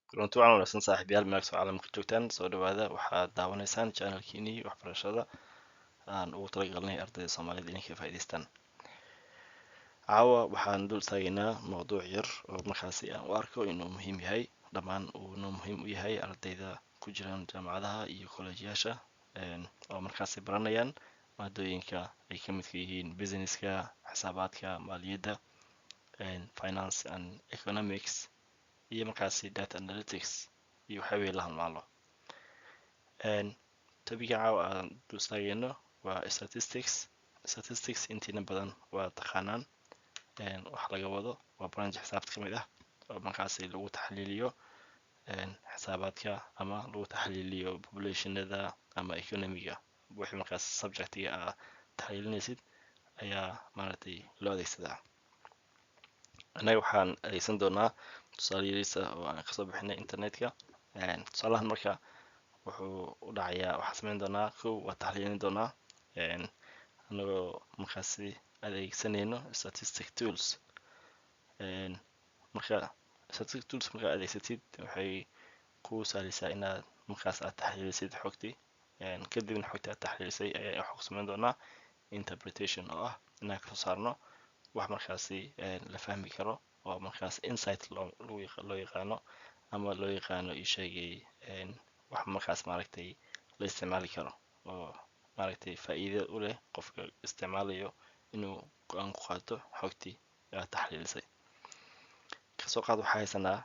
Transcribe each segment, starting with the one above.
kulanti wacan wanaagsan saaxiibayaal meel kastoo caalamka joogtaan soo dhawaada waxaad daawanaysaan channelkiinii waxbarashada aan ugu talagalnay ardayda soomaalida inay ka faa'iidaystaan. Caawa waxaan dul taagaynaa mowduuc yar oo markaasi aan u arko inuu muhiim yahay, dhammaan uuna muhiim u yahay ardayda ku jiraan jaamacadaha iyo kolejyaasha oo markaasi baranayaan maadooyinka ay ka midka yihiin businesska, xisaabaadka, maaliyadda, finance and economics iyo markaasi data analytics iyo waxyaabihii la halmaalo. Topiga caawa aan dul istaagayno waa statistics intiina badan waa taqaanaan. Wax laga wado waa branch xisaabta ka mid ah oo markaasi lagu taxliiliyo xisaabaadka ama lagu taxliiliyo populationada ama economiga wixii markaas subjectiga ah taxliilinaysid ayaa maaragtay loo adeegsadaa. Anaga waxaan adeegsan doonaa tusaale yariisa oo aan kasoo bixinay internetka. Tusaalahan marka wuxuu u dhacayaa, waxaan samayn doonaa kow waa taxliilin doonaa anagoo markaasi adeegsanayno statistic tools. Marka statistic tools marka adeegsatid waxay kuu sahlaysaa inaad markaas aad taxliilisid xogtii, kadibna xogta aad taxliilisay ayaa waxaan ku samayn doonaa interpretation oo ah inaan kasoo saarno wax markaasi la fahmi karo oo markaas insight loo yaqaano ama loo yaqaano isheegay wax markaas maaragtay la isticmaali karo oo maaragtay faa'iido u leh qofka isticmaalayo inuu go'aan ku qaato xogtii aad taxliilisay. Kasoo qaad waxaa haysanaa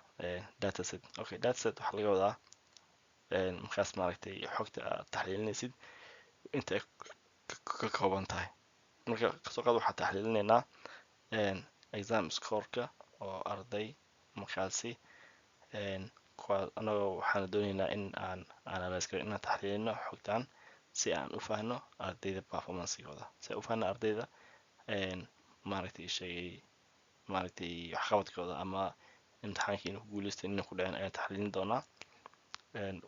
dataset. Okay, dataset waxaa laga wadaa markaas maaragtay xogta aad taxliilinaysid inta ay ka kooban tahay. Marka kasoo qaad waxaa taxliilinaynaa exam scoreka oo arday markaasi anagoo waxaan doonaynaa in aan analyze karo inaan taxliilino xogtaan si aan u fahno ardayda performance-gooda, si aan u fahno ardayda maaragtay sheegay maaragtay waxqabadkooda ama imtixaankii inuu ku guuleystay inuu ku dhaceen ayaan taxliilin doonaa.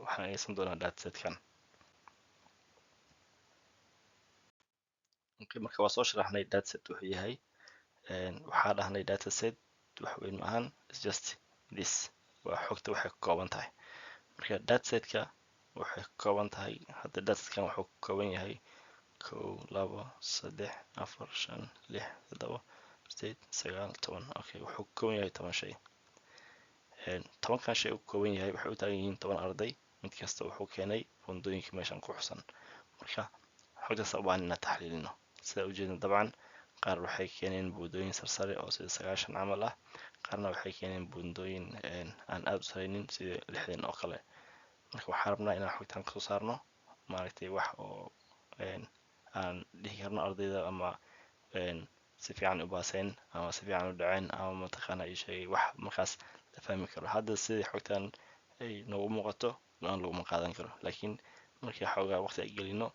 Waxaan adeegsan doonaa datasetkan. Okay, marka waa soo sharaxnay dataset wuxuu yahay. Waxaa dhahnay dataset wax weyn maahan, it's just this waa xogta waxay ka kooban tahay. Marka datasetka waxay ka kooban tahay, hadda datasetkan wuxuu ka kooban yahay 1 2 3 4 5 6 7 8 9 10. Okay, wuxuu ka kooban yahay 10 shay. 10kan shay uu ka kooban yahay waxay u taagan yihiin 10 arday, mid kasta wuxuu keenay buundooyinka meeshan ku xusan. Marka xogtaas u baahan inaan taxliilino. Sida ujeedna dabcan qaar waxay keeneen buundooyin sarsare oo sida 90 camal ah, qaarna waxay keeneen buundooyin aan aad u sareynin sida 60 oo kale. Marka waxaan rabnaa inaan xogtaan kasoo saarno maaragtay wax oo aan dhihi karno ardayda ama si fiican u baaseen ama si fiican u dhaceen ama mataqaana ii sheegay wax markaas la fahmi karo. Hadda sidii xogtaan ay noogu muuqato go'aan laguma qaadan karo, laakiin markii xoogaa waqti ay gelino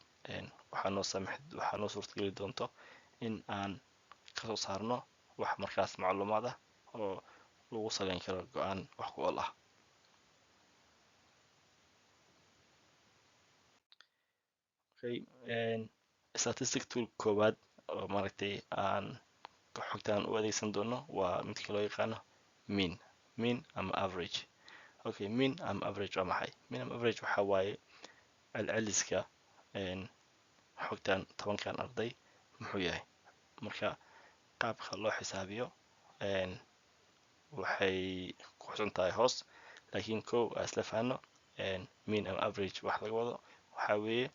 waxaa noo suurtageli doonto in aan kasoo saarno wax markaas macluumaad ah oo lagu saleyn karo go'aan wax ku ool ah. Okay, statistic tool koowaad oo maaragtay aan xogtaan u adeegsan doono waa midka loo yaqaano mean ama average. Okay, mean ama average waa maxay? Mean ama average waxaa waaye celceliska xogtaan 10kan arday muxuu yahay. Marka qaabka loo xisaabiyo waxay ku xusan tahay hoos, laakiin kow aan isla fahno mean ama average wax laga wado waxaa weeye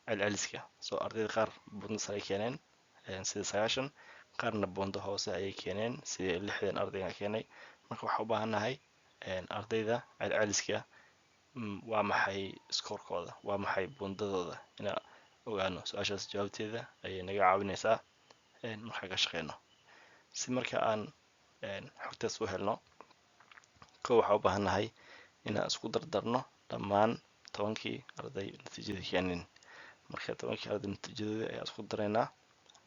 celceliska. Soo ardayda qaar buundo sare ay keeneen sida 90, qaarna buundo hoose ayay keeneen sida 60 ardayga keenay. Marka waxaan u baahanahay ardayda celceliska waa maxay scorekooda, waa maxay buundadooda inaan ogaano. Su-aashaas jawaabteeda ayay naga caawinaysaa markaan ka shaqeyno. Si marka aan xogtaas u helno, kow waxaan u baahanahay inaan isku dardarno dhammaan 10kii arday natiijada keeneen. Marka 10kii arday natiijadooda ayaan isku daraynaa,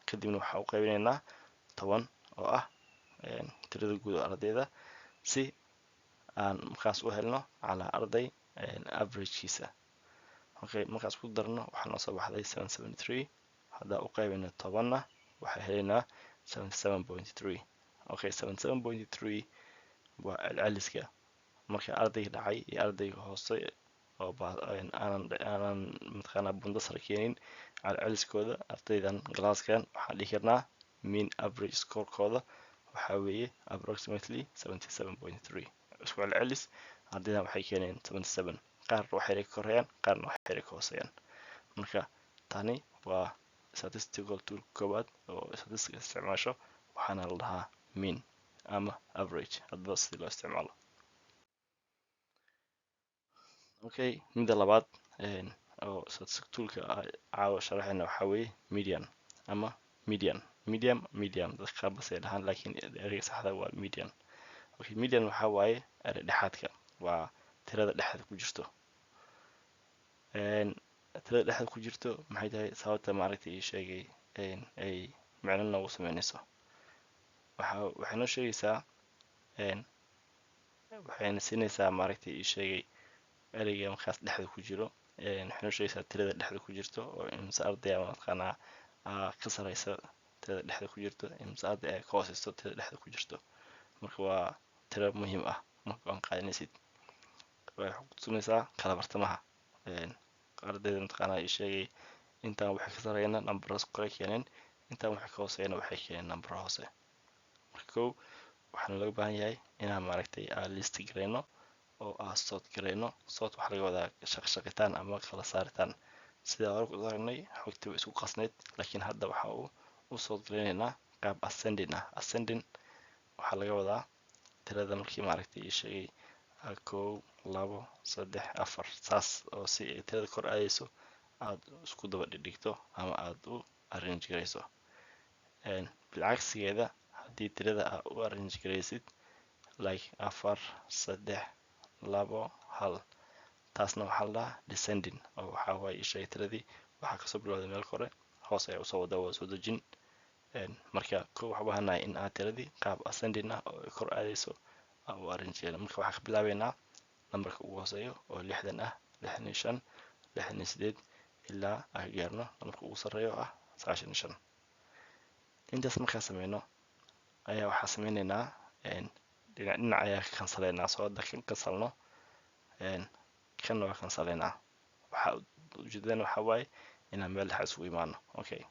kadibna waxaan u qaybinaynaa 10 oo ah tirada guud ee ardayda si aan markaas u helno calaa arday averagekiisa. Okay, markaan isku darno waxaa noo soo baxday 773. Haddaan u qaybino 10na waxaan helaynaa 77.3. Okay, 77.3 waa celceliska marka ardayga dhacay iyo ardayga hoose oo aanan mataqaanaa bunda sare keenin celceliskooda ardaydan glasskan waxaan dhihi karnaa mean average scorekooda waxaa weeye approximately 77.3 isku celcelis ardaydan waxay keeneen 77 qaarna waxay ka koreeyaan qaarna waxay ka hooseeyaan marka tani waa statistical tool koowaad oo statistics isticmaasho waxaana la dhahaa mean ama average hadba sidii loo isticmaalo okay midda labaad oo statistical toolka caawa sharaxayna waxaa weeye median ama medium dadka qaar bas ay dhahaan laakiin ereyga saxda waa median okay median waxaa waaye erey dhexaadka waa tirada dhexda ku jirto tirada dhexda ku jirto maxay tahay sababta maaragtay ii sheegay ay macno noogu sameynayso waxay noo sheegaysaa waxayna siinaysaa maaragtay ii sheegay ereyga markaas dhexda ku jiro waxay noo sheegaysaa tirada dhexda ku jirto oo imse arday ama mataqaanaa ka sareysa tirada dhexda ku jirto imse arday ay ka hooseyso tirada dhexda ku jirto marka waa tiro muhiim ah marka aan qaadanaysid waxay ku tusinaysaa kala bartamaha ardayda mataqaanaa ii sheegay intaan waxay ka sareeyna numbers kore keeneen intaan waxay ka hooseeyna waxay keeneen number hoose marka kow waxaana looga baahan yahay inaan maaragtay list gareyno oo sort gareyno sort waxaa laga wadaa shaqshaqitaan ama kala saaritaan sida hore ku aragnay xogtii way isku qasneyd laakiin hadda waxa u sort gareynaynaa qaab ascending waxaa laga wadaa tirada markii maaragtay ii sheegay 1 2 3 4 saas oo si ay tirada kor aadayso aad isku daba dhigto ama aad u arrange gareyso bilcagsigeeda haddii tirada aad u arrange gareysid like 4 3 2 1 taasna waxaa la dhahaa descending oo waxaa waaye ii sheegay tiradii waxaa kasoo bilowday meel kore hoos ayaa usoo wadaa waa soo dejin marka kow waxaa u baahanahay in aad tiradii qaab ascending ah oo kor aadayso u arrange gareyno marka waxaan ka bilaabeynaa nambarka ugu hooseeyo oo 60 ah 65 68 ilaa aan gaarno nambarka ugu sareeyo ah 95 intaas markaa sameyno ayaa waxaa sameynaynaa dhinac ayaa ka kansaleynaa soo hadda kan kansalno kanna waa kansaleynaa waxaa ujeedadana waxaa waaye inaan meel dhexa isugu imaano okay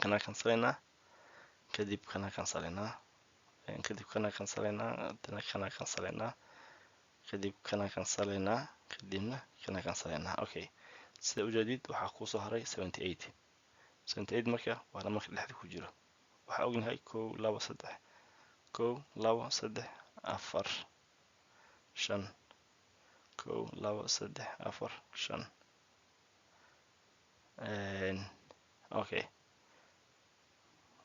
kana kansaleynaa kadib kana kansaleynaa kadib kana kansaleynaa kana kansaleynaa kadib kana kansaleynaa kadibna kana kansaleynaa okay sida ujeedid waxaa kusoo haray 78 marka waa nambarka dhexda ku jiro waxaa ognahay 1 2 3 1 2 3 4 5 1 2 3 4 5 okay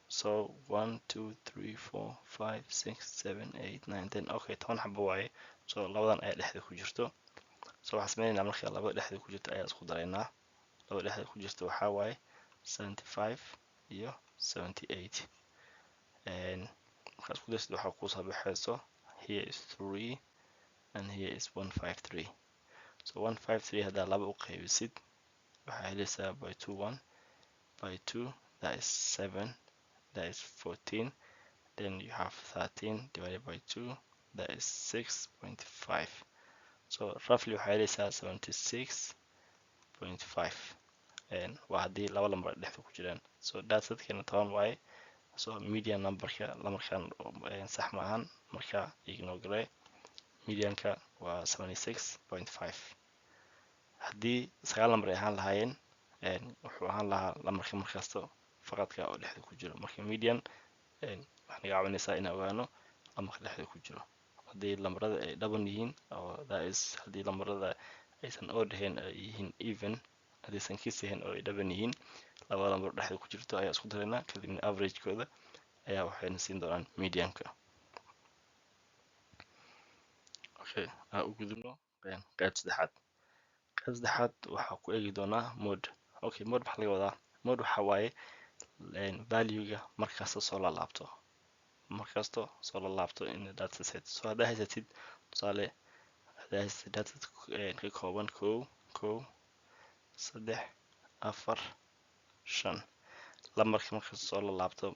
so 1 2 3 4 5 6 7 8 9 10 okay 10 xabo waaye so labadan ayaa dhexda ku jirto so waxaan sameynaynaa marka labada dhexda ku jirto ayaa isku daraynaa labada dhexda ku jirto waxaa waaye 75 iyo 78 markaad isku darsid waxaa kusoo baxayso here is 3 and here is 153 so 153 haddaa laba u qaybisid waxaa helaysaa by 2 1 by 2 that is 7 that is 14 then you have 13 divided by 2 that is 6.5 so roughly waxaa helaysaa 76.5 waa haddii laba lambar dhexda ku jiraan so datakeena 10 waaye so median numberka lamarkan sax ma ahan marka ignore garee medianka waa 76.5 haddii 9 lambar ay ahaan lahaayeen wuxuu ahaan lahaa lamarka markasta faqadka oo dhexda ku jiro marka median waxay naga caawinaysaa inaan ogaano lamarka dhexda ku jiro haddii lambarada ay dhaban yihiin oo that is haddii lambarada aysan odd ahayn ay yihiin even haddaysan kis ahayn oo ay dhaban yihiin laba lambar dhexda ku jirto ayaa isku daraynaa kadibna averagekooda ayaa waxayna siin doonaan medianka okay aan u gudubno qayb saddexaad waxaa ku eegi doonaa mode okay mode maxaa laga wadaa mode waxaa waaye value-ga markasta soo laalaabto in data set so haddaa haysatid tusaale haddaa haysatid data ka kooban 1 2 3 4 5 lambarka markasta soo laalaabto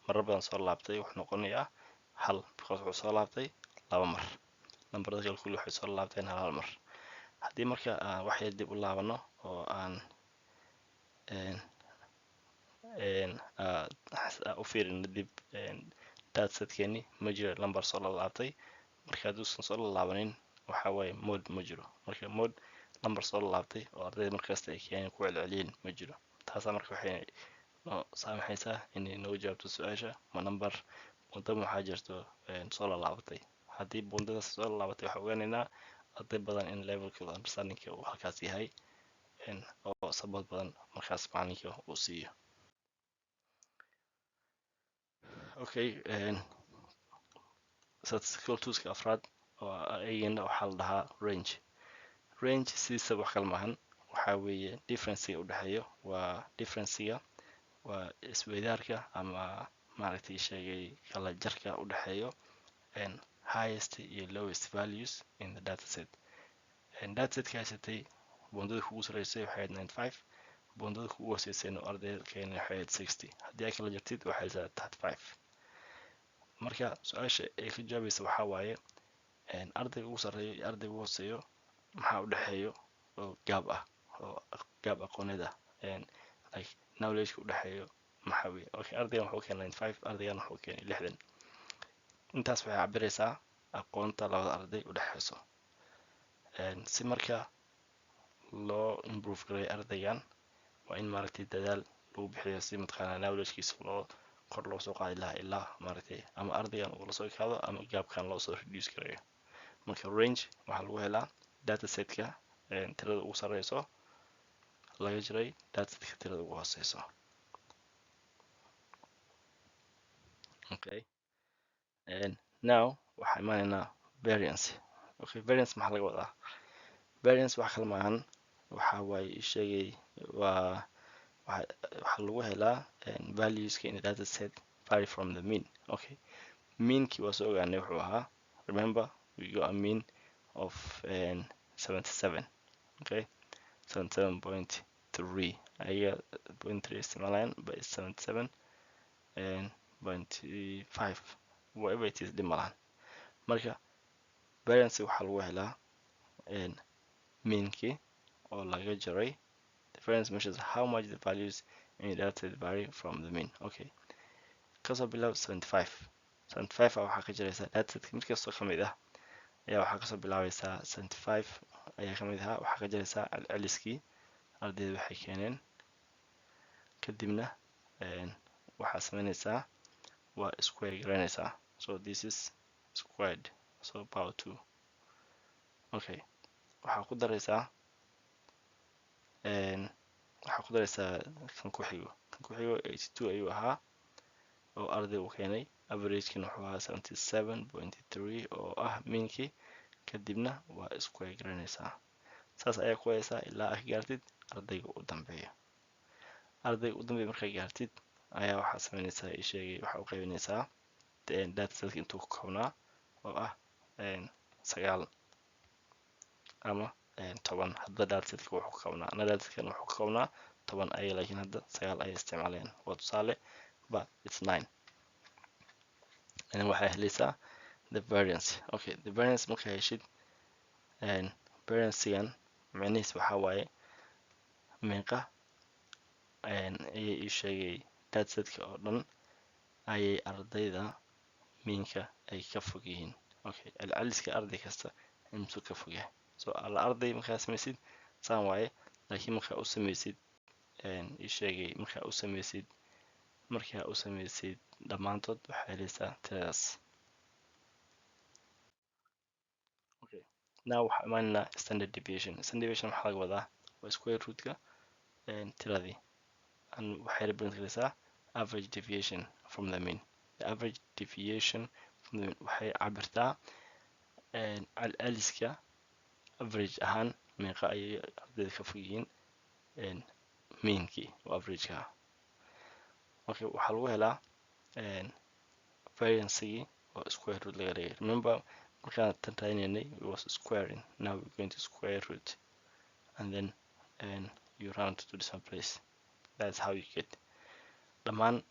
marar badan soo laabtay wuxuu noqonayaa hal because wuxuu soo laabtay laba mar nambarada kale kulli waxay soo laabteen hal mar. haddii marka aan wax yar dib u laabano oo aan u fiirino dib datasetkeeni ma jiro lambar soo laabtay. marka hadduusan soo laabanin waxa waaye mode ma jiro. marka mode lambar soo laabtay oo ardayda markasta ay keeneen ku celceliyeen ma jiro. taasaa marka waxay noo saamaxaysaa inay nooga jawaabto su-aasha ma number bundama waxaa jirto soo laabatay. haddii bundadaas soo laabatay waxaa ogaanaynaa arday badan in levelkooda understandingka uu halkaas yahay oo support badan markaas macalinka uu siiyo. okay statistical toolska afraad oo ayagana waxaa la dhahaa range. range sidiisa wax kala maahan, waxaa weeye differencega udhexeeyo waa differencega waa isweydaarka ama maaragtay sheegay kala jarka udhexeeyo highest iyo lowest values in the dataset. datasetka haysatay bundada kugu sareysay waxay ahayd 95, bundada kugu hooseysayna ardayda keena waxay ahayd 60. haddii ay kala jartid waxay haysataa 35. marka su-aasha ay ka jawaabaysa waxaa waaye ardayga ugu sarreeyo iyo ardayga ugu hooseeyo maxaa udhexeeyo oo gaab ah, oo gaab aqooneed ah, like knowledge-ka udhexeeyo maxaa weeye. okay ardaygan wuxuu keenay 95, ardaygan wuxuu keenay 60. intaas waxay cabiraysaa aqoonta labada arday udhexeyso. si marka loo improve gareeyo ardaygan waa in maaragtay dadaal lagu bixiyo si mataqaanaa knowledge-kiisa kor loo soo qaadi lahaa ilaa maaragtay ama ardaygan uu lasoo ekaado ama gaabkan loo soo reduce gareeyo. marka range waxaa lagu helaa datasetka tirada ugu sareyso laga jiray datasetka tirada ugu hooseyso. okay now waxaa imaanaynaa variance. okay variance maxaa laga wadaa? variance wax kale maahan, waxa waaye sheegay waxaa lagu helaa valueska in the dataset vary from the mean. okay meankii waa soo ogaanay wuxuu ahaa, remember we got a mean of 77. okay 77.3 ayaga 0.3 isticmaalayaan but it's 77.5 whatever it is dhimalaan. marka variance waxaa lagu helaa meankii oo laga jaray the variance measures how much the values in the dataset vary from the mean. okay kasoo bilaab 75 waxaa ka jiraysaa datasetka mid kastoo ka mid ah ayaa waxaa kasoo bilaabaysaa 75 ayaa ka mid ahaa, waxaa ka jiraysaa celceliskii ardayda waxay keeneen, kadibna waxaa sameynaysaa waa square garanaysaa. so this is squared, so power 2. okay waxaa ku daraysaa kan ku xigo 82 ayuu ahaa oo arday uu keenay, averagekan wuxuu ahaa 77.3 oo ah meankii, kadibna waa square garanaysaa. saas ayaa ku haysaa ilaa aad gaartid ardayga u dambeeya. ardayga u dambeeya markaa gaartid ayaa waxaa sameynaysaa sheegay waxaa u qaybinaysaa datasetka intuu ka koobnaa oo ah 9 ama 10. hadda datasetka wuxuu ka koobnaa datasetkan wuxuu ka koobnaa 10 ayaga, laakiin hadda 9 ayay isticmaaleen waa tusaale but it's 9. waxay helaysaa the variance. okay the variance markaa heshid variancegan micnihiis waxaa waaye meeqa ayay ii sheegay datasetka oo dhan ayay ardayda meanka ay ka fog yihiin. okay celceliska arday kasta intuu ka fog yahay. so alla arday markaa samaysid saan waaye, laakiin markaa u samaysid ii sheegay markaa u samaysid dhammaantood waxay helaysaa tiradaas. okay now waxaa imaanaynaa standard deviation. standard deviation waxaa laga wadaa waa square rootka tiradii waxay represent garaysaa average deviation from the mean. the average deviation from the mean waxay cabirtaa celceliska average ahaan meeqa ayay ardayda ka fog yihiin meankii oo averageka. okay waxaa lagu helaa variancegii oo square root laga dhigay. remember markaan tan raadinaynay it was squaring, now we're going to square root and then you round to decimal place. that's how you get dhammaan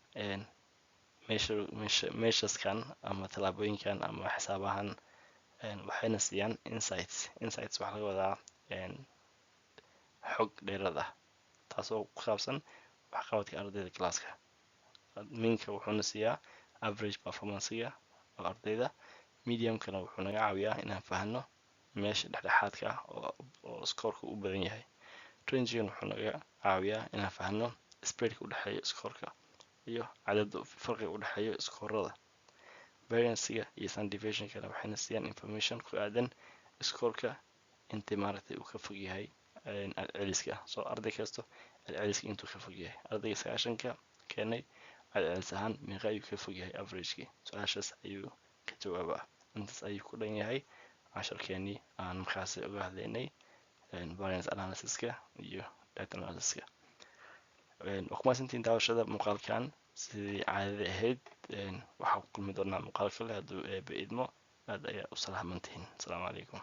measureskan ama tallaabooyinkan ama xisaabahan waxayna siiyaan insights waxaa laga wadaa xog dheeraad ah taasoo ku saabsan waxqabadka ardayda classka. Minka wuxuuna siiyaa average performance-ga oo ardayda. Medium-kana wuxuu naga caawiyaa inaan fahanno meesha dhexdhexaadka ah oo scoorka u badan yahay. Range-gan wuxuu naga caawiyaa inaan fahanno spreadka u dhexeeya scoorka iyo cadadda farqiga u dhexeeya scoorada. Variance-ga iyo standard deviation-kana waxayna siiyaan information ku aadan scoorka inta maaragtay uu ka fog yahay celceliska. So arday kasto celceliska intuu ka fog yahay. Ardayga 90ka keenay celcelis ahaan meeqa ayuu ka fog yahay average-kii. Su-aashaas ayuu ka jawaabaa. Intaas ayuu ku dhan yahay casharkeenii aan markaasi uga hadlaynay variance analysis-ka iyo data analysis-ka. Waa ku mahadsantihiin daawashada muuqaalkan. Sidii caadada ahayd waxaa ku kulmi doonaa muuqaal kale hadduu eebbe idmo. aad ayaa u salaamantihiin. Asalaamu calaykum.